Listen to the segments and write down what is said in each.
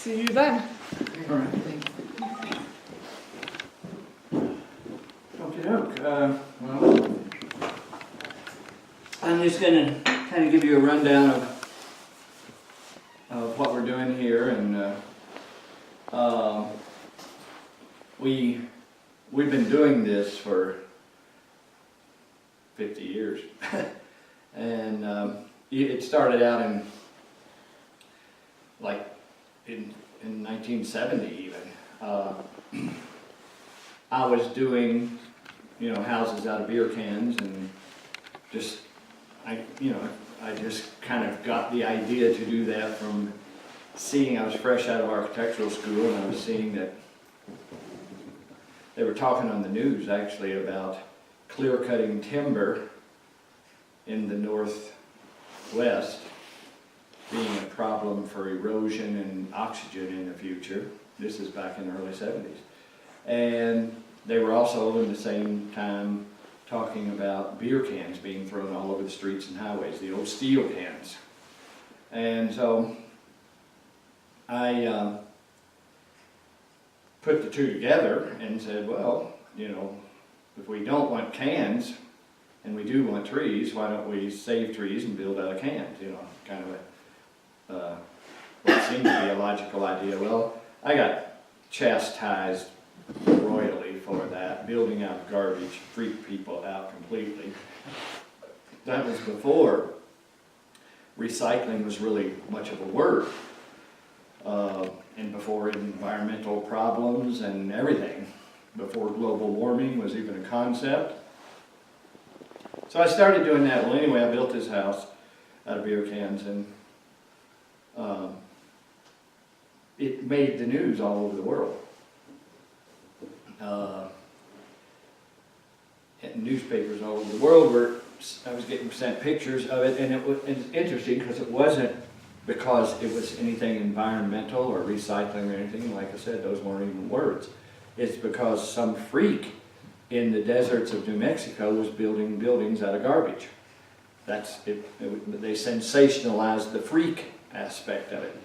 See you then. All right. Okey-doke. Well, I'm just going to kind of give you a rundown of what we're doing here, and we've been doing this for 50 years, and it started out in 1970 even. I was doing, houses out of beer cans, and I just kind of got the idea to do that from seeing, I was fresh out of architectural school, and I was seeing that they were talking on the news actually about clear-cutting timber in the Northwest being a problem for erosion and oxygen in the future. This is back in the early 70s. And they were also in the same time talking about beer cans being thrown all over the streets and highways, the old steel cans. And so I put the two together and said, well, if we don't want cans and we do want trees, why don't we save trees and build out of cans? Kind of what seemed to be a logical idea. Well, I got chastised royally for that. Building out of garbage freaked people out completely. That was before recycling was really much of a word, and before environmental problems and everything, before global warming was even a concept. So I started doing that. Well, anyway, I built this house out of beer cans, and it made the news all over the world. Newspapers all over the world I was getting sent pictures of it, and it's interesting because it wasn't because it was anything environmental or recycling or anything. Like I said, those weren't even words. It's because some freak in the deserts of New Mexico was building buildings out of garbage. That's it. They sensationalized the freak aspect of it.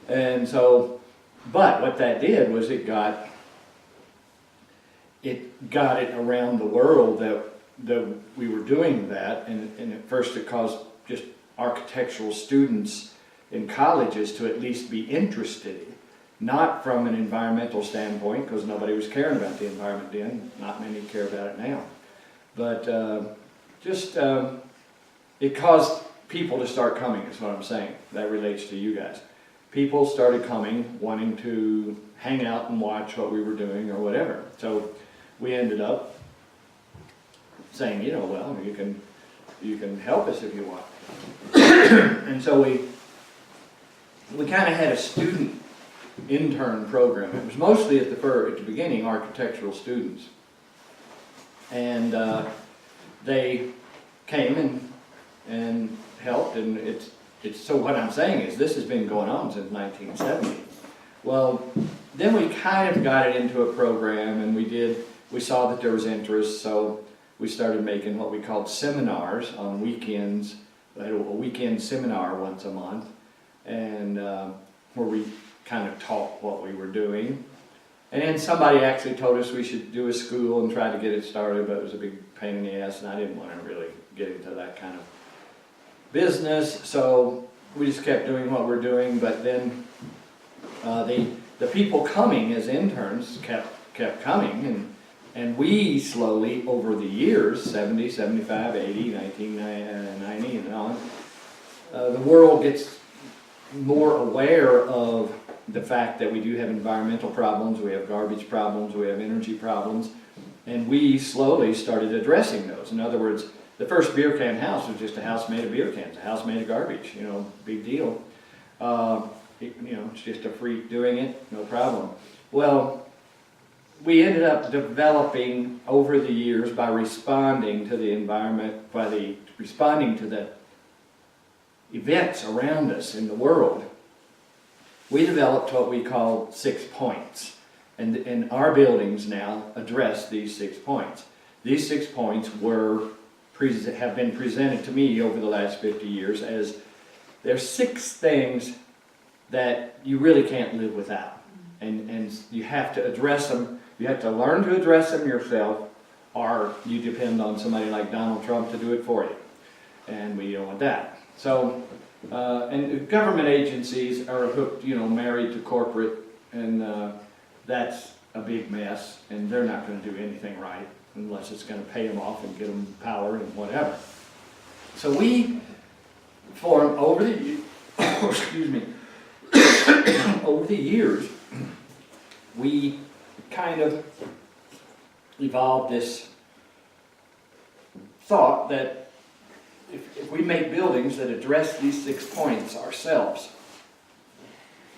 And so, but what that did was it got it around the world that we were doing that, and at first it caused just architectural students in colleges to at least be interested, not from an environmental standpoint, because nobody was caring about the environment then, not many care about it now, but it caused people to start coming, is what I'm saying. That relates to you guys. People started coming, wanting to hang out and watch what we were doing or whatever. So we ended up saying, well, you can help us if you want. And so we kind of had a student intern program. It was mostly at the beginning architectural students, and they came and helped, and it's so what I'm saying is this has been going on since 1970. Well, then we kind of got it into a program, and we saw that there was interest, so we started making what we called seminars on weekends. We had a weekend seminar once a month, and where we kind of taught what we were doing. And then somebody actually told us we should do a school and try to get it started, but it was a big pain in the ass, and I didn't want to really get into that kind of business, so we just kept doing what we're doing. But then the people coming as interns kept coming, and we slowly, over the years, 70, 75, 80, 1990, and on, the world gets more aware of the fact that we do have environmental problems, we have garbage problems, we have energy problems, and we slowly started addressing those. In other words, the first beer can house was just a house made of beer cans, a house made of garbage, big deal. It's just a freak doing it, no problem. Well, we ended up developing over the years by responding to the environment, responding to the events around us in the world. We developed what we call 6 points, and our buildings now address these 6 points. These 6 points have been presented to me over the last 50 years as there's 6 things that you really can't live without. And you have to address them, you have to learn to address them yourself, or you depend on somebody like Donald Trump to do it for you. And we don't want that. So, and government agencies are hooked, married to corporate, and that's a big mess, and they're not going to do anything right unless it's going to pay them off and get them power and whatever. So we formed over the excuse me, over the years, we kind of evolved this thought that if we make buildings that address these 6 points ourselves,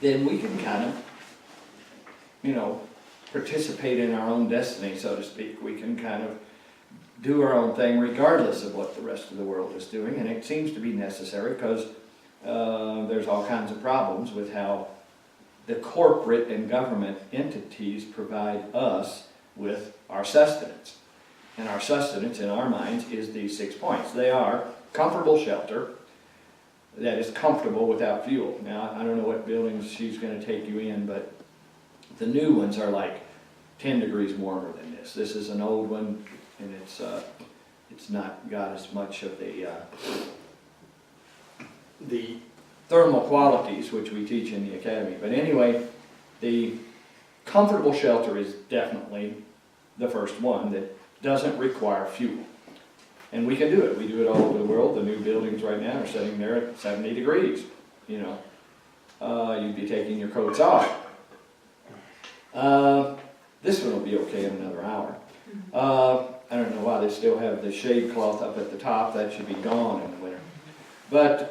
then we can kind of, participate in our own destiny, so to speak. We can kind of do our own thing regardless of what the rest of the world is doing, and it seems to be necessary because there's all kinds of problems with how the corporate and government entities provide us with our sustenance. And our sustenance, in our minds, is these 6 points. They are comfortable shelter that is comfortable without fuel. Now, I don't know what buildings she's going to take you in, but the new ones are like 10 degrees warmer than this. This is an old one, and it's not got as much of the thermal qualities which we teach in the academy. But anyway, the comfortable shelter is definitely the first one that doesn't require fuel. And we can do it. We do it all over the world. The new buildings right now are sitting there at 70 degrees. You'd be taking your coats off. This one will be okay in another hour. I don't know why they still have the shade cloth up at the top. That should be gone in the winter. But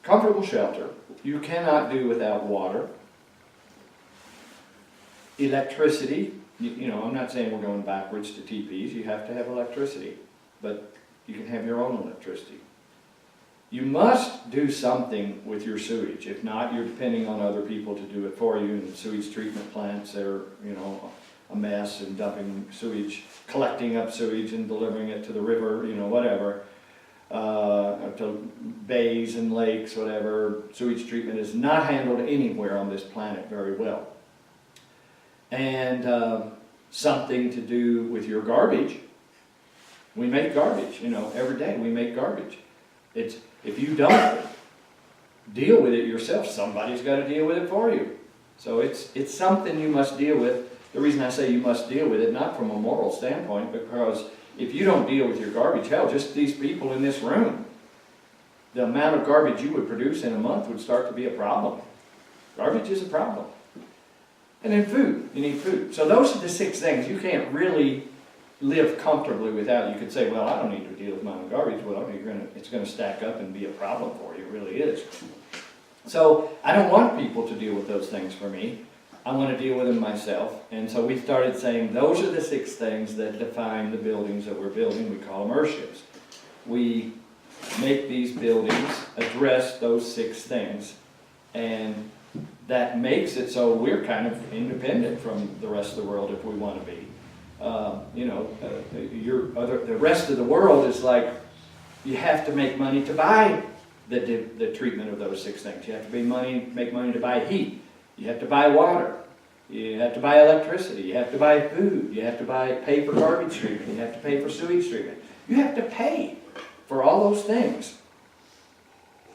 comfortable shelter, you cannot do without water. Electricity, I'm not saying we're going backwards to TPs. You have to have electricity, but you can have your own electricity. You must do something with your sewage. If not, you're depending on other people to do it for you. And the sewage treatment plants, they're, a mess, and dumping sewage, collecting up sewage and delivering it to the river, whatever, to bays and lakes, whatever. Sewage treatment is not handled anywhere on this planet very well. And something to do with your garbage. We make garbage, every day we make garbage. If you don't deal with it yourself, somebody's got to deal with it for you. So it's something you must deal with. The reason I say you must deal with it, not from a moral standpoint, because if you don't deal with your garbage, hell, just these people in this room, the amount of garbage you would produce in a month would start to be a problem. Garbage is a problem. And then food, you need food. So those are the 6 things you can't really live comfortably without. You could say, well, I don't need to deal with my own garbage. Well, it's going to stack up and be a problem for you. It really is. So I don't want people to deal with those things for me. I want to deal with them myself. And so we started saying those are the 6 things that define the buildings that we're building. We call them Earthships. We make these buildings address those 6 things. And that makes it so we're kind of independent from the rest of the world if we want to be. The rest of the world is like, you have to make money to buy the treatment of those 6 things. You have to make money to buy heat. You have to buy water. You have to buy electricity. You have to buy food. You have to pay for garbage treatment. You have to pay for sewage treatment. You have to pay for all those things.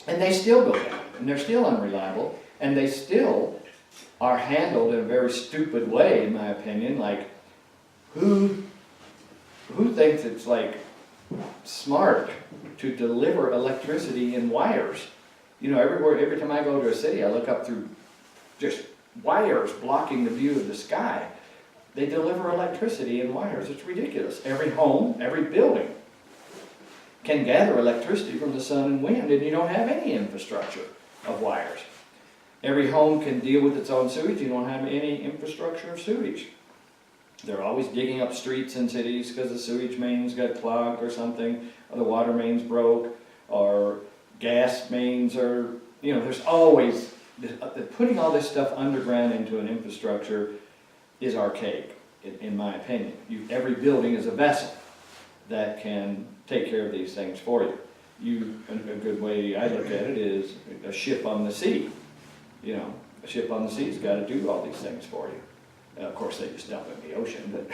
And they still go down. And they're still unreliable. And they still are handled in a very stupid way, in my opinion. Like, who thinks it's like smart to deliver electricity in wires? Every time I go to a city, I look up through just wires blocking the view of the sky. They deliver electricity in wires. It's ridiculous. Every home, every building can gather electricity from the sun and wind, and you don't have any infrastructure of wires. Every home can deal with its own sewage. You don't have any infrastructure of sewage. They're always digging up streets in cities because the sewage mains got clogged or something, or the water mains broke, or gas mains are, there's always, putting all this stuff underground into an infrastructure is archaic, in my opinion. Every building is a vessel that can take care of these things for you. a good way I look at it is a ship on the sea. You know, a ship on the sea's got to do all these things for you. Of course, they just dump it in the ocean, but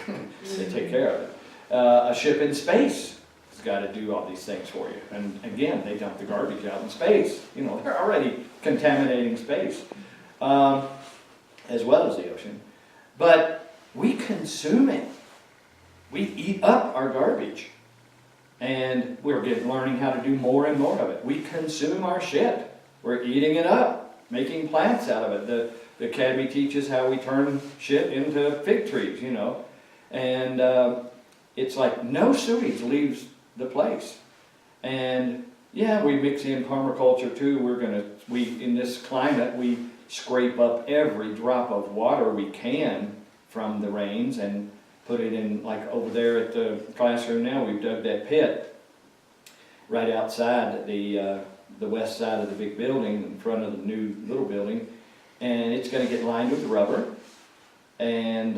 they take care of it. A ship in space has got to do all these things for you. And again, they dump the garbage out in space. You know, they're already contaminating space, as well as the ocean. But we consume it. We eat up our garbage. And we're learning how to do more and more of it. We consume our shit. We're eating it up, making plants out of it. The academy teaches how we turn shit into fig trees, you know. And it's like no sewage leaves the place. And yeah, we mix in permaculture too. In this climate, we scrape up every drop of water we can from the rains and put it in, like over there at the classroom now, we've dug that pit right outside the west side of the big building, in front of the new little building, and it's going to get lined with rubber and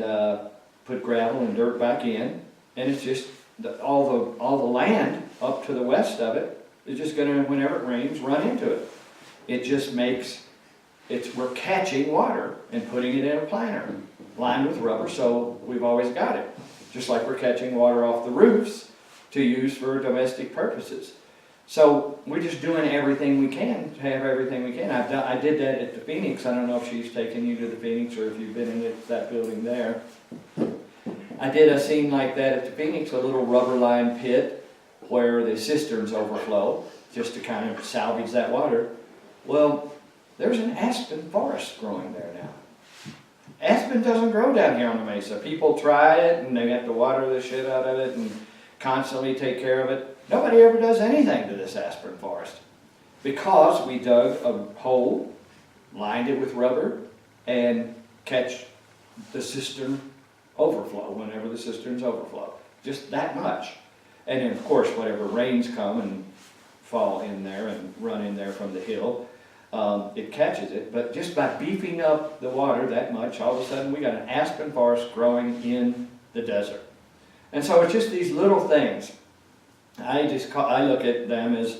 put gravel and dirt back in, and it's just all the land up to the west of it is just going to, whenever it rains, run into it. It just makes we're catching water and putting it in a planter lined with rubber, so we've always got it. Just like we're catching water off the roofs to use for domestic purposes. So we're just doing everything we can to have everything we can. I did that at the Phoenix. I don't know if she's taken you to the Phoenix or if you've been in that building there. I did a scene like that at the Phoenix, a little rubber lined pit where the cisterns overflow, just to kind of salvage that water. Well, there's an aspen forest growing there now. Aspen doesn't grow down here on the mesa. People try it and they have to water the shit out of it and constantly take care of it. Nobody ever does anything to this aspen forest because we dug a hole, lined it with rubber, and catch the cistern overflow whenever the cisterns overflow. Just that much. And then, of course, whatever rains come and fall in there and run in there from the hill, it catches it. But just by beefing up the water that much, all of a sudden we got an aspen forest growing in the desert. And so it's just these little things. I look at them as,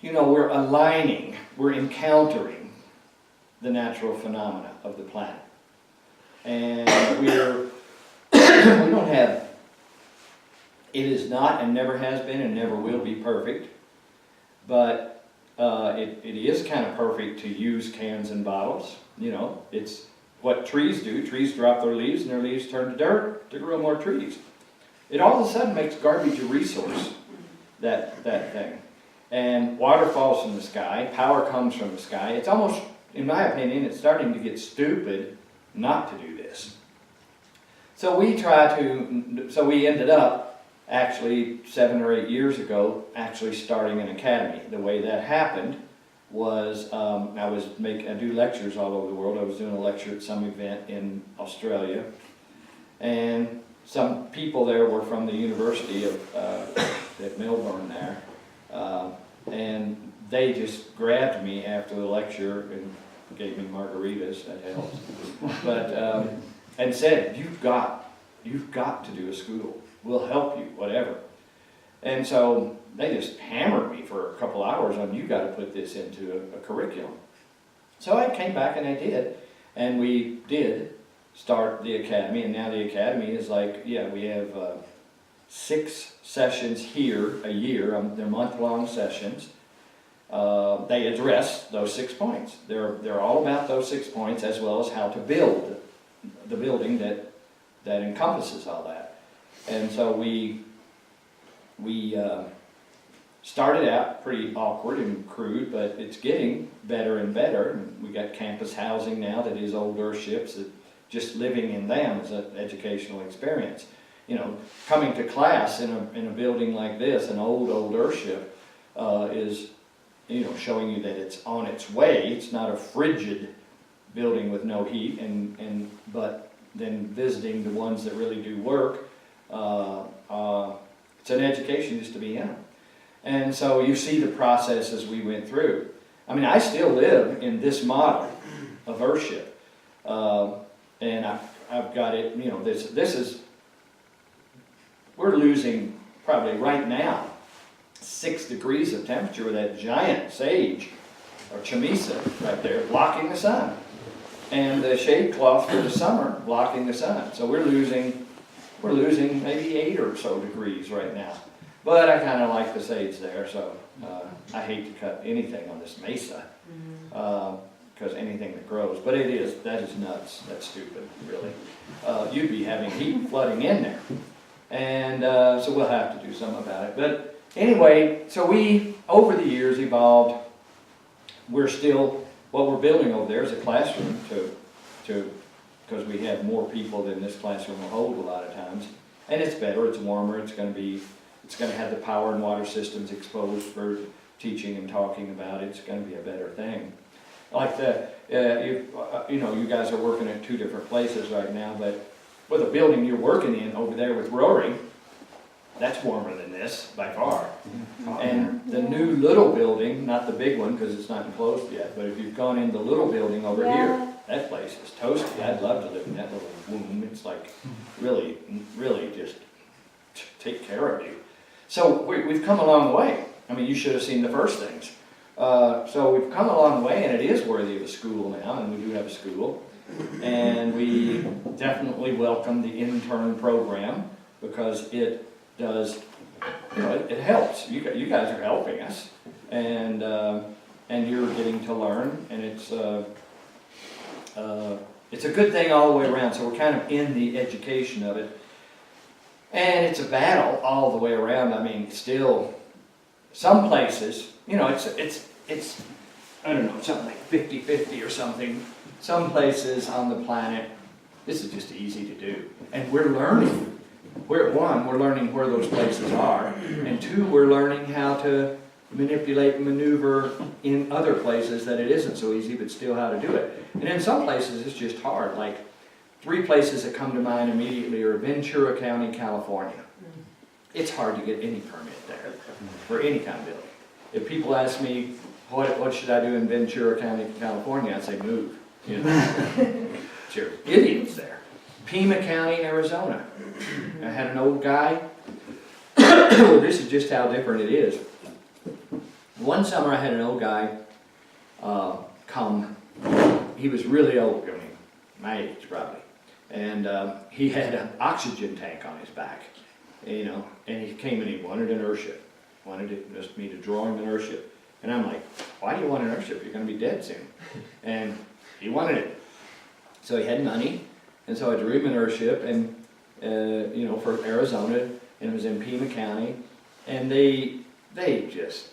you know, we're aligning, we're encountering the natural phenomena of the planet. And we don't have, it is not and never has been and never will be perfect, but it is kind of perfect to use cans and bottles. You know, it's what trees do. Trees drop their leaves and their leaves turn to dirt to grow more trees. It all of a sudden makes garbage a resource, that thing. And water falls from the sky, power comes from the sky. It's almost, in my opinion, it's starting to get stupid not to do this. So we ended up, actually 7 or 8 years ago, actually starting an academy. The way that happened was I do lectures all over the world. I was doing a lecture at some event in Australia, and some people there were from the University of at Melbourne there, and they just grabbed me after the lecture and gave me margaritas. That helps, but and said, "You've got to do a school. We'll help you, whatever." And so they just hammered me for a couple hours on, you got to put this into a curriculum. So I came back and I did, and we did start the academy, and now the academy is like, we have 6 sessions here a year. They're month-long sessions. They address those 6 points. They're all about those 6 points, as well as how to build the building that encompasses all that. And so we started out pretty awkward and crude, but it's getting better and better. We got campus housing now that is old Earthships, that just living in them is an educational experience. You know, coming to class in a building like this, an old Earthship, is, you know, showing you that it's on its way. It's not a frigid building with no heat, but then visiting the ones that really do work, it's an education just to be in. And so you see the processes we went through. I mean, I still live in this model of Earthship, and I've got it. You know, this is, we're losing probably right now 6 degrees of temperature with that giant sage or chamisa right there blocking the sun. And the shade cloth for the summer blocking the sun. So we're losing maybe 8 or so degrees right now. But I kind of like the sage there, so I hate to cut anything on this mesa, because anything that grows. But that is nuts. That's stupid, really. You'd be having heat flooding in there. And so we'll have to do something about it. But anyway, so we, over the years, evolved. What we're building over there is a classroom because we have more people than this classroom will hold a lot of times. And it's better, it's warmer, it's going to have the power and water systems exposed for teaching and talking about it. It's going to be a better thing. Like you guys are working at 2 different places right now, but with the building you're working in over there with Rory, that's warmer than this by far. And the new little building, not the big one because it's not enclosed yet, but if you've gone in the little building over here, that place is toasty. I'd love to live in that little womb. It's like really, really just take care of you. So we've come a long way. I mean, you should have seen the first things. So we've come a long way, and it is worthy of a school now, and we do have a school. And we definitely welcome the intern program because it does, it helps. You guys are helping us, and you're getting to learn, and it's a good thing all the way around. So we're kind of in the education of it, and it's a battle all the way around. I mean, still, some places, it's I don't know, something like 50-50 or something. Some places on the planet, this is just easy to do, and we're learning. We're learning where those places are, and 2, we're learning how to manipulate and maneuver in other places that it isn't so easy, but still how to do it. And in some places it's just hard. Like 3 places that come to mind immediately are Ventura County, California. It's hard to get any permit there for any kind of building. If people ask me, what should I do in Ventura County, California, I'd say move. Sure, idiots there. Pima County, Arizona. I had an old guy. This is just how different it is. One summer I had an old guy come. He was really old, I mean, my age probably. And he had an oxygen tank on his back, and he came and he wanted an Earthship. Wanted just me to draw him an Earthship. And I'm like, why do you want an Earthship? You're going to be dead soon. And he wanted it. So he had money. And so I drew him an Earthship, and for Arizona, and it was in Pima County, and they just,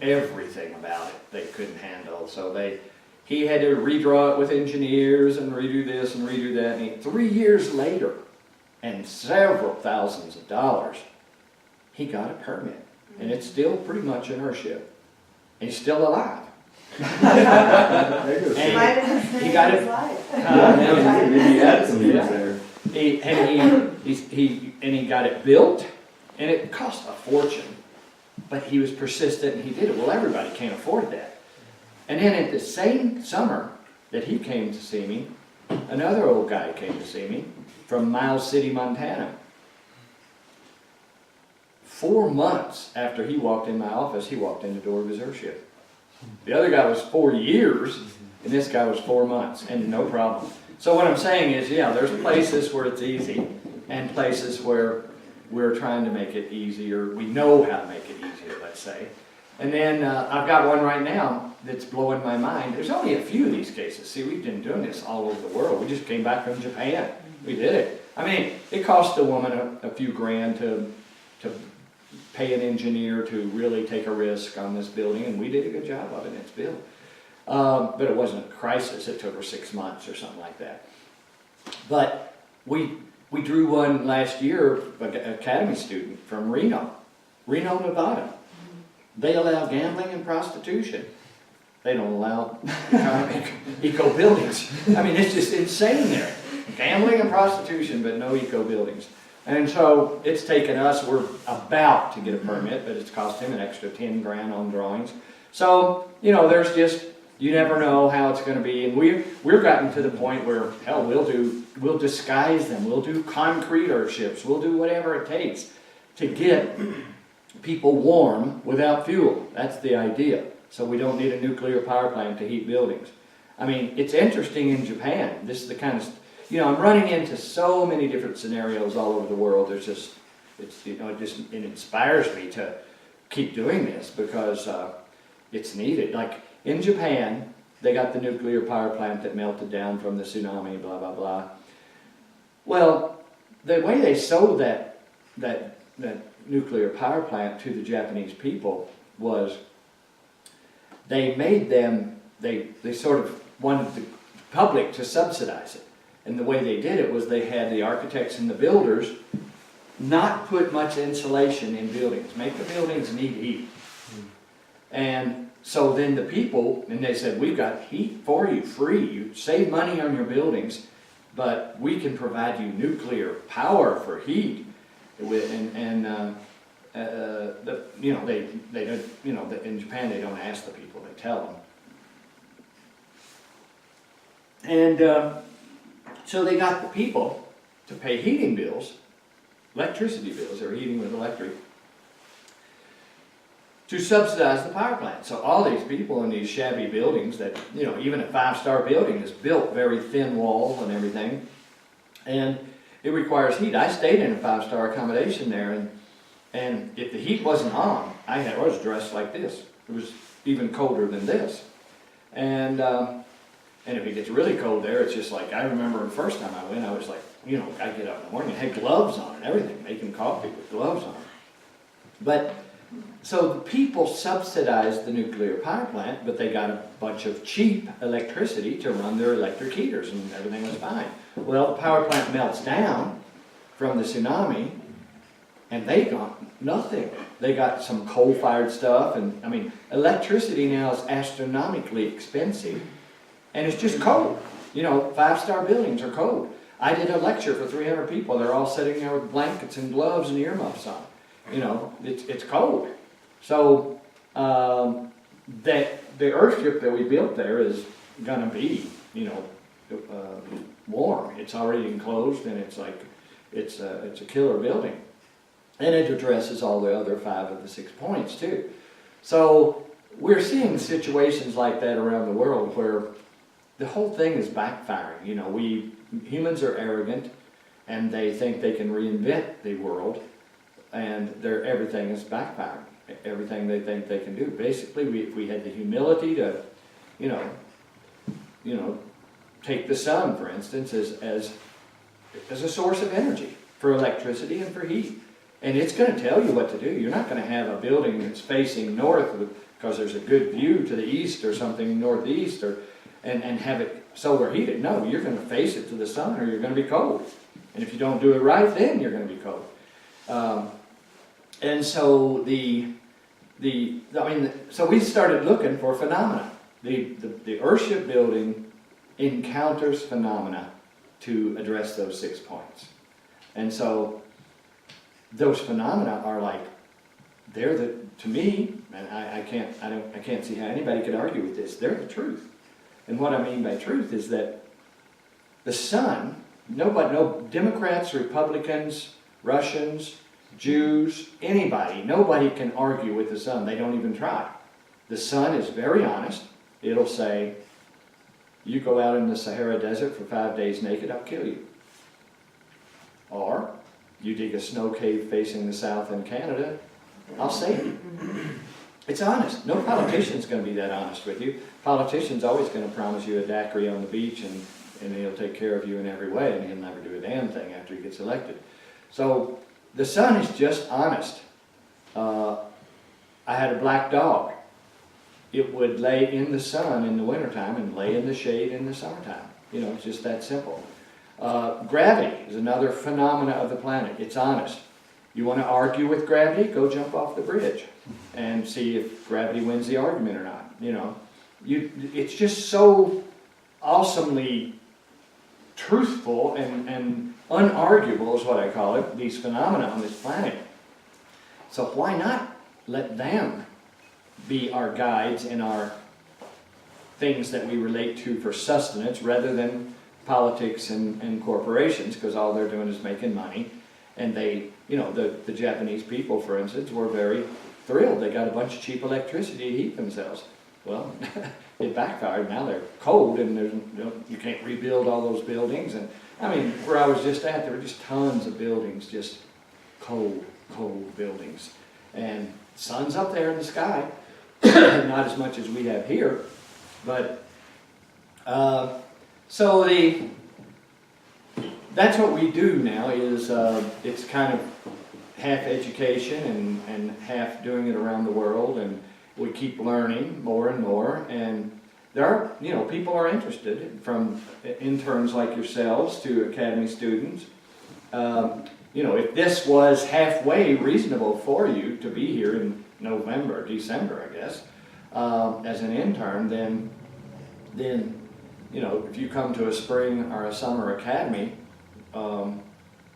everything about it they couldn't handle. So he had to redraw it with engineers and redo this and redo that. And 3 years later, and several thousands of dollars, he got a permit, and it's still pretty much an Earthship. And he's still alive. He got it. He had some years there. He got it built, and it cost a fortune. But he was persistent, and he did it. Well, everybody can't afford that. And then at the same summer that he came to see me, another old guy came to see me from Miles City, Montana. 4 months after he walked in my office, he walked in the door of his Earthship. The other guy was 4 years, and this guy was 4 months, and no problem. So what I'm saying is, there's places where it's easy, and places where we're trying to make it easier. We know how to make it easier, let's say. And then I've got one right now that's blowing my mind. There's only a few of these cases. See, we've been doing this all over the world. We just came back from Japan. We did it. I mean, it cost a woman a few grand to pay an engineer to really take a risk on this building, and we did a good job of it. It's built. But it wasn't a crisis. It took her 6 months or something like that. But we drew one last year, an academy student from Reno, Nevada. They allow gambling and prostitution. They don't allow eco buildings. I mean, it's just insane there. Gambling and prostitution, but no eco buildings. And so it's taken us, we're about to get a permit, but it's cost him an extra 10 grand on drawings. So, there's just, you never know how it's going to be. And we're gotten to the point where, hell, we'll disguise them. We'll do concrete Earthships. We'll do whatever it takes to get people warm without fuel. That's the idea. So we don't need a nuclear power plant to heat buildings. I mean, it's interesting in Japan. This is the kind of, I'm running into so many different scenarios all over the world. There's just, it inspires me to keep doing this because it's needed. Like in Japan, they got the nuclear power plant that melted down from the tsunami, blah, blah, blah. Well, the way they sold that nuclear power plant to the Japanese people was they made them, they sort of wanted the public to subsidize it. And the way they did it was they had the architects and the builders not put much insulation in buildings, make the buildings need heat. And so then the people, and they said, we've got heat for you free, you save money on your buildings, but we can provide you nuclear power for heat. In Japan they don't ask the people, they tell them. And so they got the people to pay heating bills, electricity bills, or heating with electric, to subsidize the power plant. So all these people in these shabby buildings that, even a 5-star building is built very thin walls and everything, and it requires heat. I stayed in a 5-star accommodation there, and if the heat wasn't on, I was dressed like this. It was even colder than this. And if it gets really cold there, it's just like, I remember the first time I went, I was like, I get up in the morning, I had gloves on and everything, making coffee with gloves on. But, so the people subsidized the nuclear power plant, but they got a bunch of cheap electricity to run their electric heaters, and everything was fine. Well, the power plant melts down from the tsunami, and they got nothing. They got some coal-fired stuff, and I mean, electricity now is astronomically expensive, and it's just cold. 5-star buildings are cold. I did a lecture for 300 people. They're all sitting there with blankets and gloves and earmuffs on. It's cold. So the Earthship that we built there is going to be, warm. It's already enclosed, and it's like it's a killer building, and it addresses all the other 5 of the 6 points too. So we're seeing situations like that around the world where the whole thing is backfiring. Humans are arrogant, and they think they can reinvent the world, and everything is backfiring. Everything they think they can do. Basically, if we had the humility to, take the sun, for instance, as a source of energy for electricity and for heat. And it's going to tell you what to do. You're not going to have a building that's facing north because there's a good view to the east or something northeast, and have it solar heated. No, you're going to face it to the sun, or you're going to be cold. And if you don't do it right, then you're going to be cold. And so so we started looking for phenomena. The Earthship building encounters phenomena to address those 6 points. And so those phenomena are like, to me, and I can't see how anybody could argue with this, they're the truth. And what I mean by truth is that the sun, no Democrats, Republicans, Russians, Jews, nobody can argue with the sun. They don't even try. The sun is very honest. It'll say, you go out in the Sahara Desert for 5 days naked, I'll kill you. Or, you dig a snow cave facing the south in Canada, I'll save you. It's honest. No politician's going to be that honest with you. Politician's always going to promise you a daiquiri on the beach, and he'll take care of you in every way, and he'll never do a damn thing after he gets elected. So, the sun is just honest. I had a black dog. It would lay in the sun in the wintertime and lay in the shade in the summertime. It's just that simple. Gravity is another phenomena of the planet. It's honest. You want to argue with gravity? Go jump off the bridge and see if gravity wins the argument or not. It's just so awesomely truthful and unarguable is what I call it, these phenomena on this planet. So why not let them be our guides in our things that we relate to for sustenance rather than politics and corporations, because all they're doing is making money. And they, the Japanese people, for instance, were very thrilled. They got a bunch of cheap electricity to heat themselves. Well, it backfired. Now they're cold, and you can't rebuild all those buildings. And I mean, where I was just at, there were just tons of buildings, just cold buildings. And sun's up there in the sky, not as much as we have here, but so that's what we do now. Is it's kind of half education and half doing it around the world, and we keep learning more and more. And there are, people are interested, from interns like yourselves to academy students. If this was halfway reasonable for you to be here in November, December, I guess, as an intern, then if you come to a spring or a summer academy,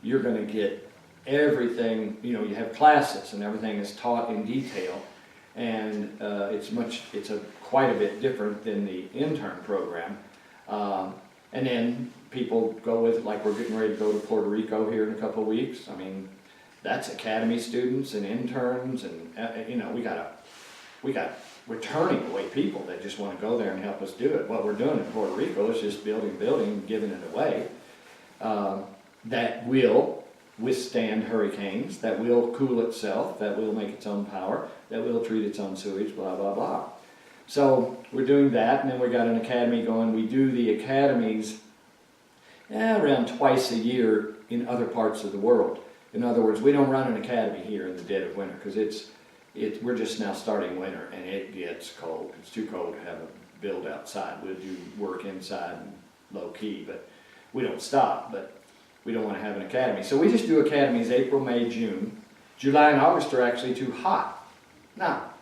you're going to get everything. You have classes and everything is taught in detail, and it's quite a bit different than the intern program. And then people go with, like we're getting ready to go to Puerto Rico here in a couple of weeks. I mean, that's academy students and interns, and we got returning away people that just want to go there and help us do it. What we're doing in Puerto Rico is just building, giving it away. That will withstand hurricanes, that will cool itself, that will make its own power, that will treat its own sewage, blah, blah, blah. So we're doing that, and then we got an academy going. We do the academies around twice a year in other parts of the world. In other words, we don't run an academy here in the dead of winter, because we're just now starting winter, and it gets cold. It's too cold to have a build outside. We'll do work inside and low key, but we don't stop. But we don't want to have an academy. So we just do academies April, May, June. July and August are actually too hot. Not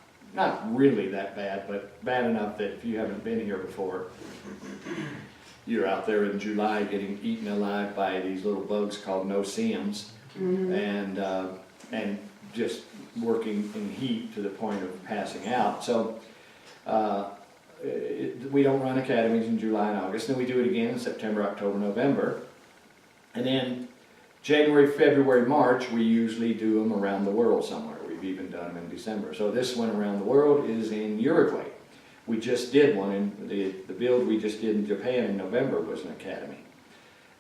really that bad, but bad enough that if you haven't been here before, you're out there in July getting eaten alive by these little bugs called no-see-ums, and just working in heat to the point of passing out. So we don't run academies in July and August. Then we do it again in September, October, November. And then January, February, March, we usually do them around the world somewhere. We've even done them in December. So this one around the world is in Uruguay. We just did one, and the build we just did in Japan in November was an academy.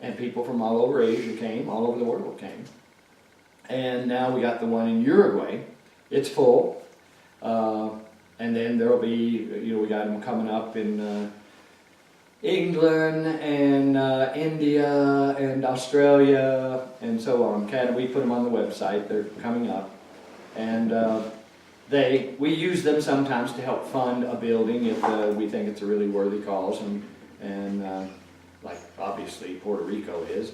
And people from all over Asia came, all over the world came. And now we got the one in Uruguay. It's full. And then there'll be, we got them coming up in England and India and Australia and so on. We put them on the website. They're coming up. And we use them sometimes to help fund a building if we think it's a really worthy cause, and like obviously Puerto Rico is,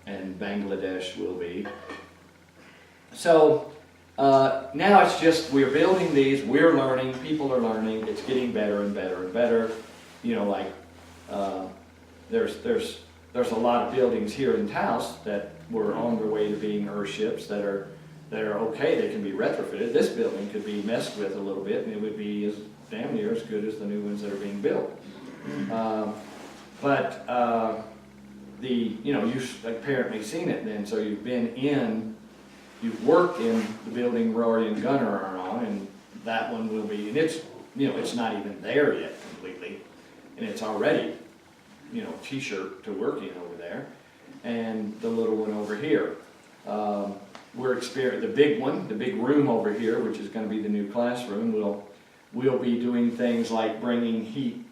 and Bangladesh will be. So now it's just we're building these, we're learning, people are learning, it's getting better and better and better. There's a lot of buildings here in Taos that were on their way to being Earthships that are okay, they can be retrofitted. This building could be messed with a little bit, and it would be as damn near as good as the new ones that are being built. You've apparently seen it then, so you've worked in the building Rory and Gunnar are on, and that one will be, and it's not even there yet completely, and it's already, t-shirt to work in over there, and the little one over here. The big one, the big room over here, which is going to be the new classroom, we'll be doing things like bringing heat.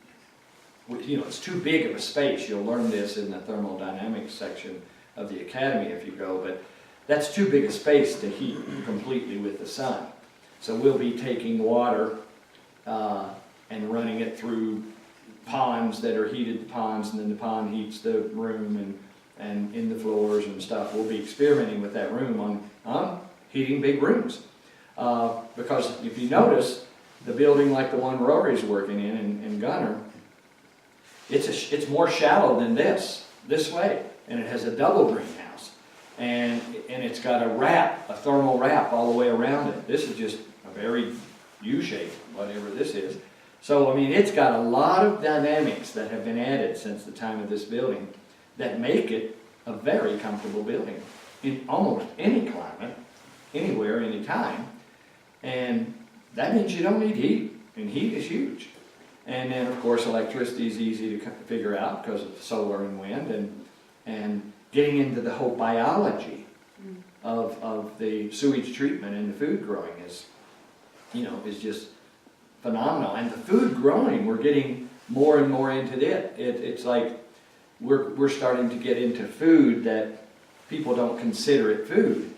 It's too big of a space. You'll learn this in the thermodynamics section of the academy if you go, but that's too big a space to heat completely with the sun. So we'll be taking water and running it through ponds that are heated ponds, and then the pond heats the room and in the floors and stuff. We'll be experimenting with that room on heating big rooms. Because if you notice, the building like the one Rory's working in Gunnar, it's more shallow than this way, and it has a double greenhouse, and it's got a thermal wrap all the way around it. This is just a very U-shape, whatever this is. So it's got a lot of dynamics that have been added since the time of this building that make it a very comfortable building. in almost any climate, anywhere, anytime. And that means you don't need heat, and heat is huge. And then, of course, electricity is easy to figure out because of solar and wind, and getting into the whole biology of the sewage treatment and the food growing is, is just phenomenal. And the food growing, we're getting more and more into it. It's like we're starting to get into food that people don't consider it food.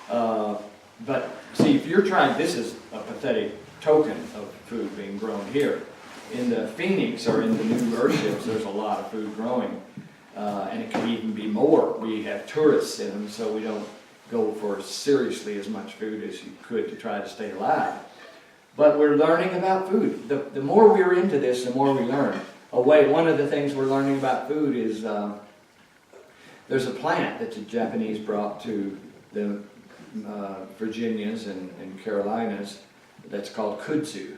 But see, if you're trying, this is a pathetic token of food being grown here. In the Phoenix or in the new Earthships, there's a lot of food growing, and it can even be more. We have tourists in them, so we don't go for seriously as much food as you could to try to stay alive. But we're learning about food. The more we're into this, the more we learn. One of the things we're learning about food is there's a plant that the Japanese brought to the Virginias and Carolinas that's called kudzu.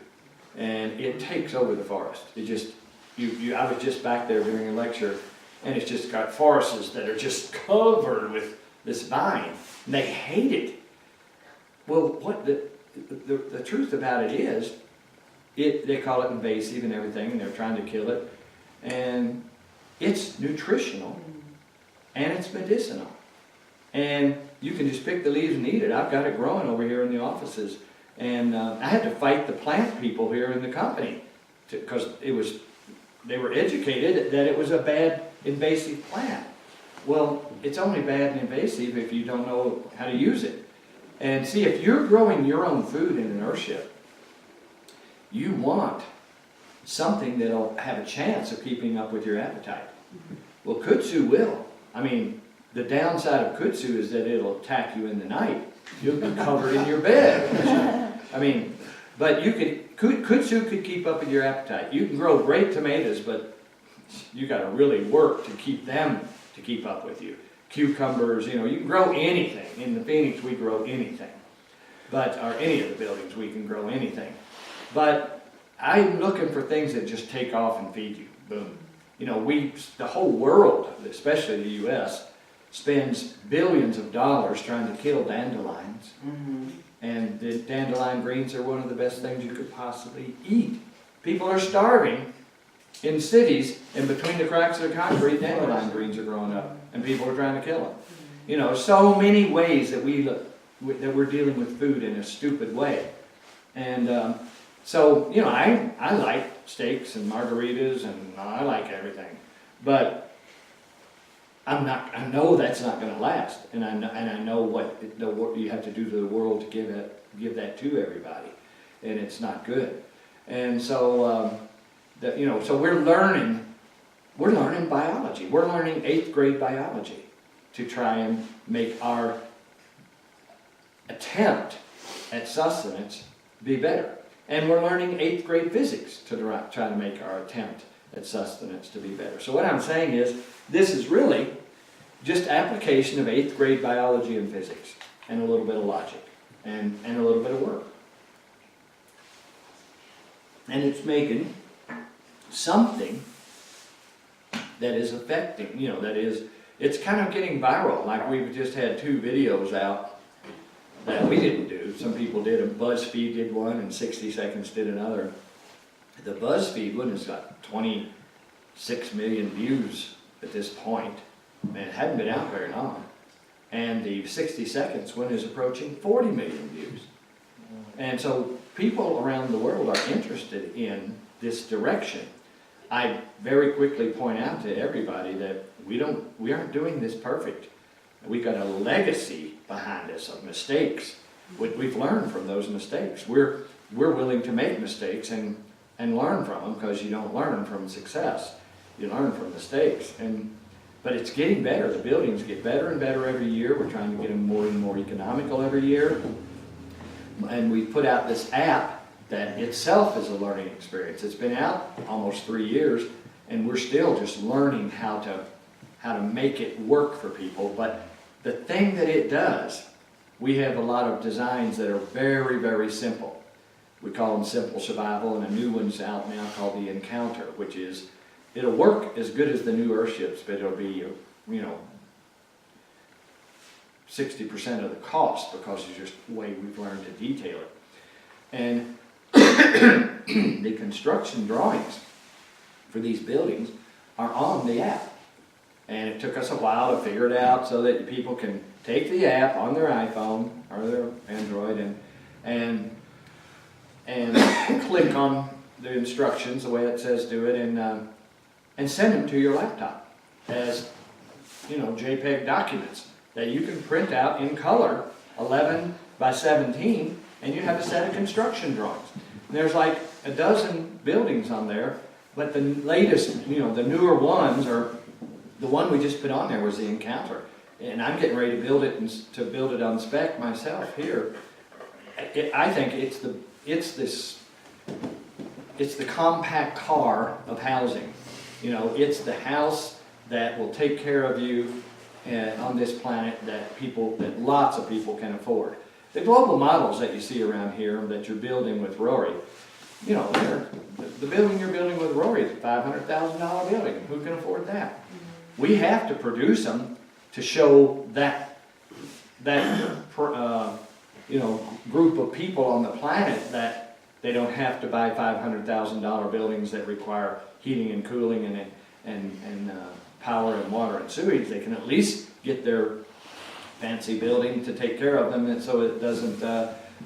And it takes over the forest. It just, I was just back there during a lecture, and it's just got forests that are just covered with this vine, and they hate it. Well, what the truth about it is, they call it invasive and everything, and they're trying to kill it, and it's nutritional, and it's medicinal. And you can just pick the leaves and eat it. I've got it growing over here in the offices. And I had to fight the plant people here in the company because they were educated that it was a bad invasive plant. Well, it's only bad and invasive if you don't know how to use it. And see, if you're growing your own food in an Earthship, you want something that'll have a chance of keeping up with your appetite. Well, kudzu will. I mean, the downside of kudzu is that it'll attack you in the night. You'll be covered in your bed. I mean, but kudzu could keep up with your appetite. You can grow great tomatoes, but you got to really work to keep them to keep up with you. Cucumbers, you can grow anything. In the Phoenix, we grow anything. Or any of the buildings, we can grow anything. But I'm looking for things that just take off and feed you. Boom. The whole world, especially the U.S., spends billions of dollars trying to kill dandelions. Mm-hmm. And the dandelion greens are one of the best things you could possibly eat. People are starving in cities, and between the cracks of the concrete, dandelion greens are growing up, and people are trying to kill them. So many ways that we're dealing with food in a stupid way. And I like steaks and margaritas, and I like everything. But I know that's not going to last, and I know what you have to do to the world to give that to everybody, and it's not good. And so, so we're learning biology. We're learning 8th grade biology to try and make our attempt at sustenance be better. And we're learning 8th grade physics to try to make our attempt at sustenance to be better. So what I'm saying is, this is really just application of 8th grade biology and physics, and a little bit of logic, and a little bit of work. And it's making something that is affecting, it's kind of getting viral. Like we've just had 2 videos out that we didn't do. Some people did them. BuzzFeed did one, and 60 Seconds did another. The BuzzFeed one has got 26 million views at this point. And it hadn't been out very long. And the 60 Seconds one is approaching 40 million views. And so people around the world are interested in this direction. I very quickly point out to everybody that we aren't doing this perfect. We've got a legacy behind us of mistakes. We've learned from those mistakes. We're willing to make mistakes and learn from them, because you don't learn from success. You learn from mistakes. But it's getting better. The buildings get better and better every year. We're trying to get them more and more economical every year. And we put out this app that itself is a learning experience. It's been out almost 3 years, and we're still just learning how to make it work for people. But the thing that it does, we have a lot of designs that are very, very simple. We call them Simple Survival, and a new one's out now called the Encounter, which is, it'll work as good as the new Earthships, but it'll be, 60% of the cost because it's just the way we've learned to detail it. And the construction drawings for these buildings are on the app. And it took us a while to figure it out so that people can take the app on their iPhone or their Android and click on the instructions the way it says do it, and send them to your laptop as, you know, JPEG documents that you can print out in color, 11 by 17, and you have a set of construction drawings. And there's like a dozen buildings on there, but the latest, you know, the newer ones are, the one we just put on there was the Encounter. And I'm getting ready to build it on spec myself here. I think it's the compact car of housing. You know, it's the house that will take care of you on this planet that lots of people can afford. The global models that you see around here that you're building with Rory, you know, the building you're building with Rory is a $500,000 building. Who can afford that? We have to produce them to show that you know, group of people on the planet that they don't have to buy $500,000 buildings that require heating and cooling and power and water and sewage. They can at least get their fancy building to take care of them, and so it doesn't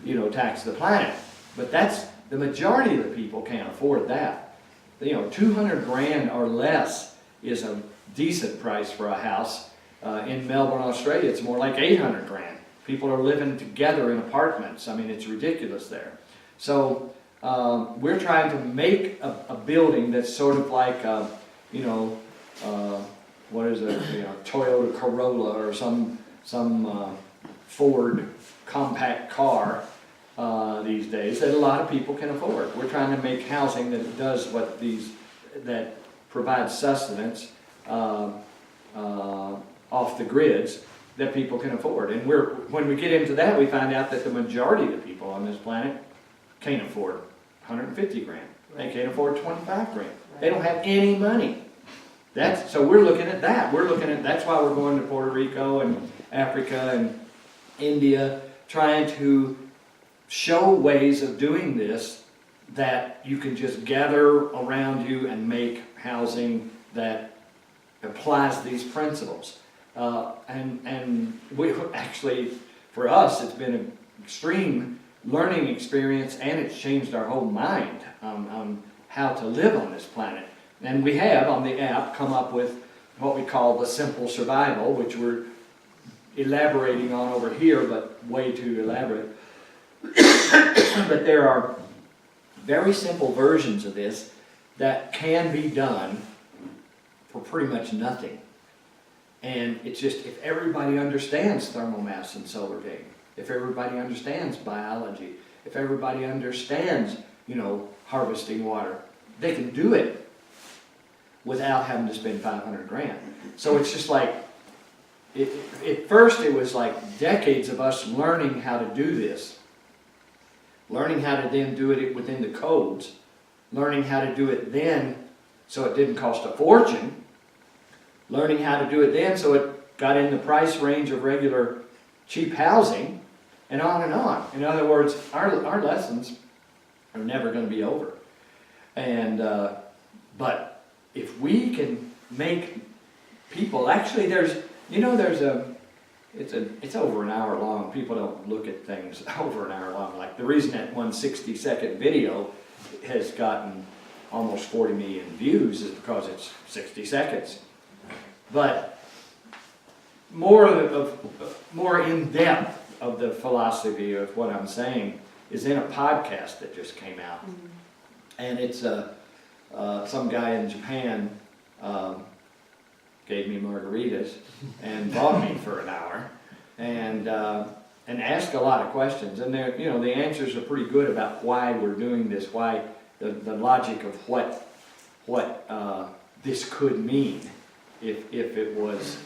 you know, tax the planet. But that's the majority of the people can't afford that. You know, 200 grand or less is a decent price for a house. In Melbourne, Australia, it's more like 800 grand. People are living together in apartments. I mean, it's ridiculous there. So we're trying to make a building that's sort of like, you know, what is it, you know, Toyota Corolla or some Ford compact car these days that a lot of people can afford. We're trying to make housing that does what that provides sustenance off the grids that people can afford. And when we get into that, we find out that the majority of the people on this planet can't afford 150 grand. They can't afford 25 grand. They don't have any money. So we're looking at that. That's why we're going to Puerto Rico and Africa and India, trying to show ways of doing this that you can just gather around you and make housing that applies these principles. And we actually, for us, it's been an extreme learning experience, and it's changed our whole mind on how to live on this planet. And we have, on the app, come up with what we call the simple survival, which we're elaborating on over here, but way too elaborate. But there are very simple versions of this that can be done for pretty much nothing. And it's just, if everybody understands thermal mass and solar gain, if everybody understands biology, if everybody understands, you know, harvesting water, they can do it without having to spend 500 grand. So it's just like, at first it was like decades of us learning how to do this, learning how to then do it within the codes, learning how to do it then so it didn't cost a fortune, learning how to do it then so it got in the price range of regular cheap housing, and on and on. In other words, our lessons are never going to be over. And but if we can make people, actually it's over an hour long. People don't look at things over an hour long. Like the reason that one 60-second video has gotten almost 40 million views is because it's 60 seconds. But more in depth of the philosophy of what I'm saying is in a podcast that just came out. And it's some guy in Japan gave me margaritas and bought me for an hour and asked a lot of questions. And the answers are pretty good about why we're doing this, why the logic of what this could mean if it was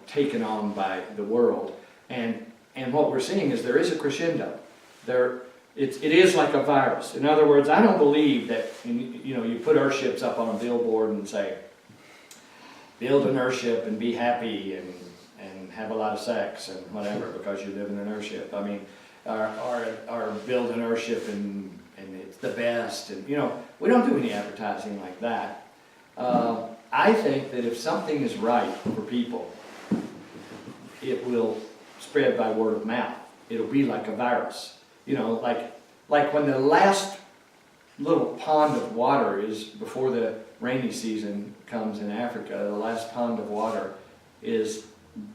taken on by the world. And what we're seeing is there is a crescendo. It is like a virus. In other words, I don't believe that you put Earthships up on a billboard and say, build an Earthship and be happy and and have a lot of sex and whatever because you live in an Earthship. I mean, or build an Earthship and it's the best, and you know, we don't do any advertising like that. I think that if something is right for people, it will spread by word of mouth. It'll be like a virus. You know, like when the last little pond of water is, before the rainy season comes in Africa, the last pond of water is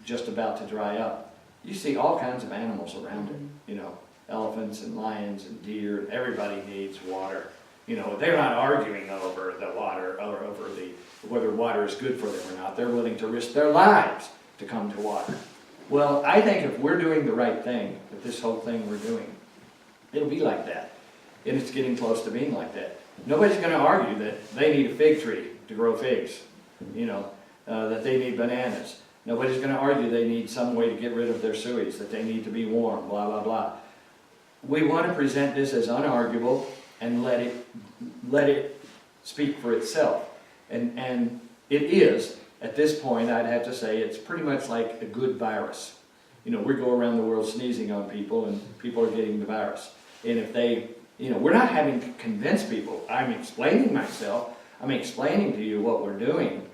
just about to dry up. You see all kinds of animals around it, you know, elephants and lions and deer, and everybody needs water. You know, they're not arguing over the water or over whether water is good for them or not. They're willing to risk their lives to come to water. Well, I think if we're doing the right thing, with this whole thing we're doing, it'll be like that. And it's getting close to being like that. Nobody's going to argue that they need a fig tree to grow figs, you know, that they need bananas. Nobody's going to argue they need some way to get rid of their sewage, that they need to be warm, blah, blah, blah. We want to present this as unarguable and let it speak for itself. And it is, at this point, I'd have to say, it's pretty much like a good virus. You know, we go around the world sneezing on people, and people are getting the virus. And if they, you know, we're not having to convince people. I'm explaining myself. I'm explaining to you what we're doing.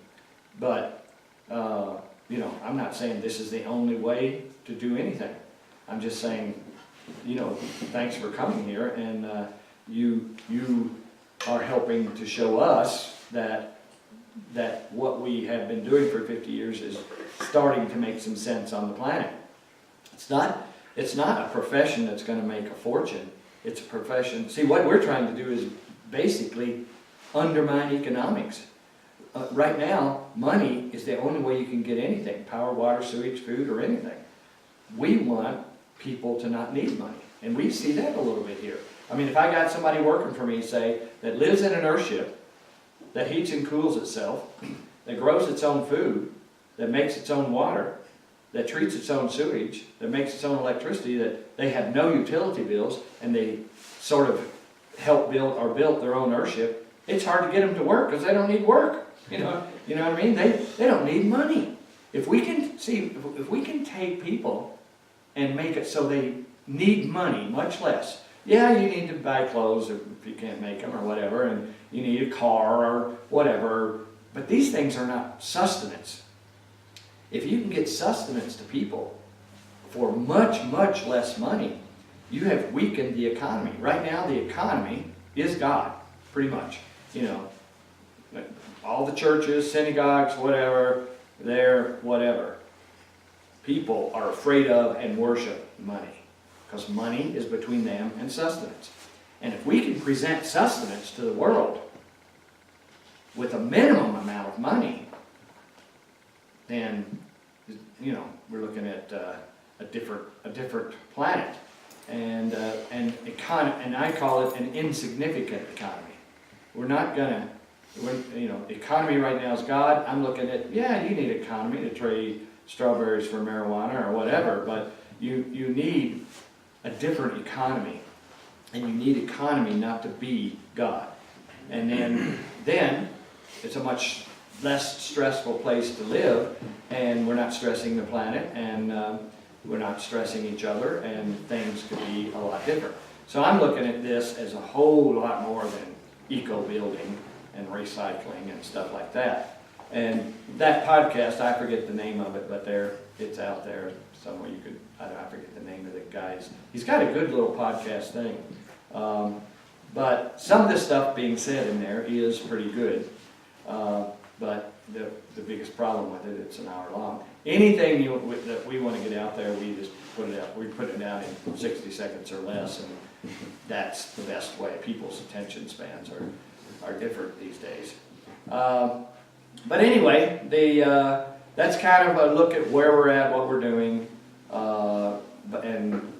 But, you know, I'm not saying this is the only way to do anything. I'm just saying, you know, thanks for coming here, and you are helping to show us that what we have been doing for 50 years is starting to make some sense on the planet. It's not a profession that's going to make a fortune. It's a profession. See, what we're trying to do is basically undermine economics. Right now, money is the only way you can get anything: power, water, sewage, food, or anything. We want people to not need money, and we see that a little bit here. I mean, if I got somebody working for me, say, that lives in an Earthship, that heats and cools itself, that grows its own food, that makes its own water, that treats its own sewage, that makes its own electricity, that they have no utility bills, and they sort of help build or built their own Earthship, it's hard to get them to work because they don't need work. You know what I mean? They don't need money. If we can take people and make it so they need money much less. Yeah, you need to buy clothes if you can't make them or whatever, and you need a car or whatever, but these things are not sustenance. If you can get sustenance to people for much, much less money, you have weakened the economy. Right now, the economy is God, pretty much. You know, all the churches, synagogues, whatever, they're whatever. People are afraid of and worship money, because money is between them and sustenance. And if we can present sustenance to the world with a minimum amount of money, then, you know, we're looking at a different planet, and I call it an insignificant economy. We're not gonna, you know, economy right now is God. I'm looking at, yeah, you need economy to trade strawberries for marijuana or whatever, but you need a different economy, and you need economy not to be God. And then it's a much less stressful place to live, and we're not stressing the planet, and we're not stressing each other, and things could be a lot different. So I'm looking at this as a whole lot more than eco-building and recycling and stuff like that. And that podcast, I forget the name of it, but it's out there somewhere. You could, I forget the name of the guy's. He's got a good little podcast thing. But some of this stuff being said in there is pretty good. But the biggest problem with it, it's an hour long. Anything that we want to get out there, we just put it out. We put it out in 60 seconds or less, and that's the best way. People's attention spans are different these days. But anyway, that's kind of a look at where we're at, what we're doing, and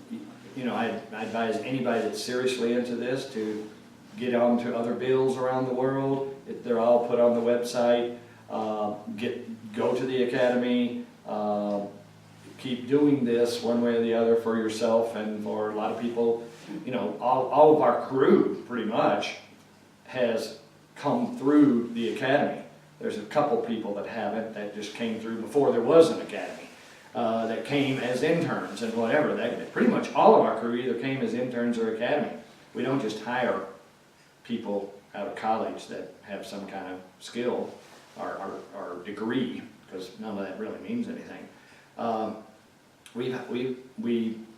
you know, I advise anybody that's seriously into this to get on to other bills around the world. They're all put on the website. Go to the academy. Keep doing this one way or the other for yourself and for a lot of people. You know, all of our crew pretty much has come through the academy. There's a couple people that haven't, that just came through before there was an academy. that came as interns and whatever. Pretty much all of our crew either came as interns or academy. We don't just hire people out of college that have some kind of skill or degree, because none of that really means anything. We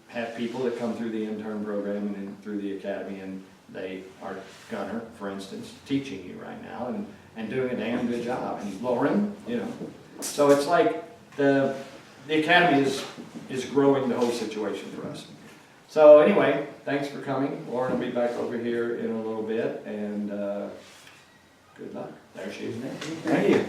have people that come through the intern program and then through the academy, and they are Gunner, for instance, teaching you right now and doing a damn good job. And Lauren, you know. So it's like the academy is growing the whole situation for us. So anyway, thanks for coming. Lauren will be back over here in a little bit, and good luck. There she is now. Thank you.